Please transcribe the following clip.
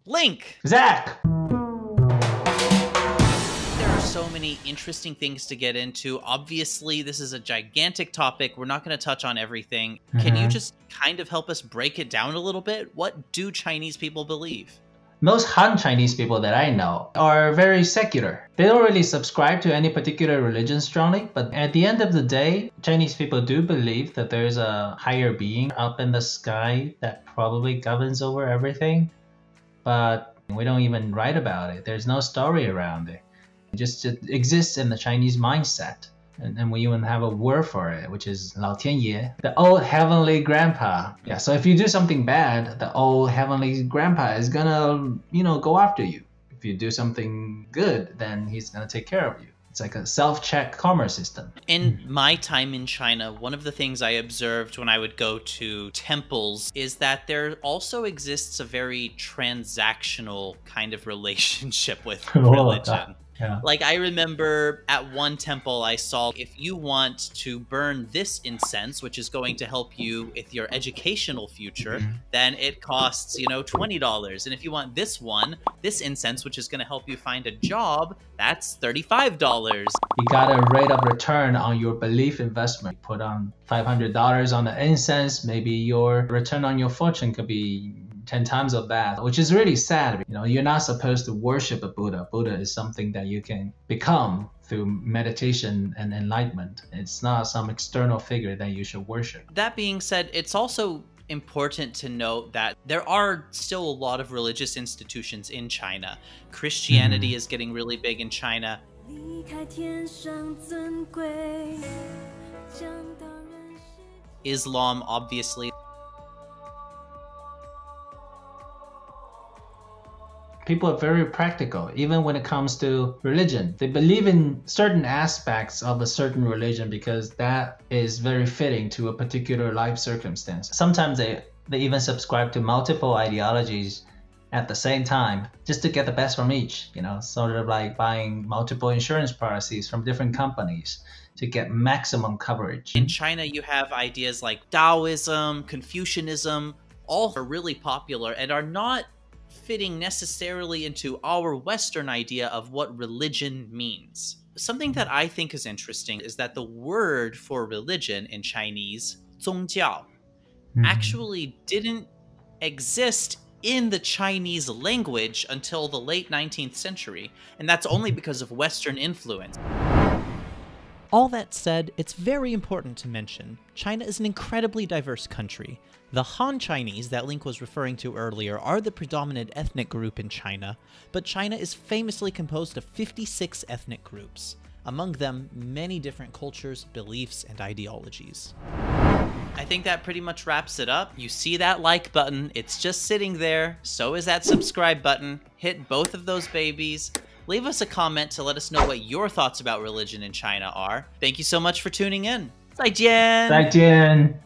Link! Zach! There are so many interesting things to get into. Obviously, this is a gigantic topic. We're not going to touch on everything. Can you just kind of help us break it down a little bit? What do Chinese people believe? Most Han Chinese people that I know are very secular. They don't really subscribe to any particular religion strongly, but at the end of the day, Chinese people do believe that there's a higher being up in the sky that probably governs over everything. But we don't even write about it. There's no story around it. It exists in the Chinese mindset. And we even have a word for it, which is 老天爷, the old heavenly grandpa. Yeah, so if you do something bad, the old heavenly grandpa is gonna, go after you. If you do something good, then he's gonna take care of you. It's like a self-check karma system. In my time in China, one of the things I observed when I would go to temples is that there also exists a very transactional kind of relationship with religion. Yeah. Like, I remember at one temple I saw, if you want to burn this incense, which is going to help you with your educational future, then it costs, $20. And if you want this incense, which is going to help you find a job, that's $35. You got a rate of return on your belief investment. Put on $500 on the incense, maybe your return on your fortune could be 10 times of that, which is really sad. You're not supposed to worship a Buddha. Buddha is something that you can become through meditation and enlightenment. It's not some external figure that you should worship. That being said, it's also important to note that there are still a lot of religious institutions in China. Christianity is getting really big in China. Islam, obviously. People are very practical, even when it comes to religion. They believe in certain aspects of a certain religion because that is very fitting to a particular life circumstance. Sometimes they even subscribe to multiple ideologies at the same time just to get the best from each, sort of like buying multiple insurance policies from different companies to get maximum coverage. In China, you have ideas like Taoism, Confucianism, all are really popular and are not fitting necessarily into our Western idea of what religion means. Something that I think is interesting is that the word for religion in Chinese, 宗教, actually didn't exist in the Chinese language until the late 19th century, and that's only because of Western influence. All that said, it's very important to mention, China is an incredibly diverse country. The Han Chinese that Link was referring to earlier are the predominant ethnic group in China, but China is famously composed of 56 ethnic groups, among them many different cultures, beliefs, and ideologies. I think that pretty much wraps it up. You see that like button, it's just sitting there, so is that subscribe button. Hit both of those babies. Leave us a comment to let us know what your thoughts about religion in China are. Thank you so much for tuning in. 再见! 再见!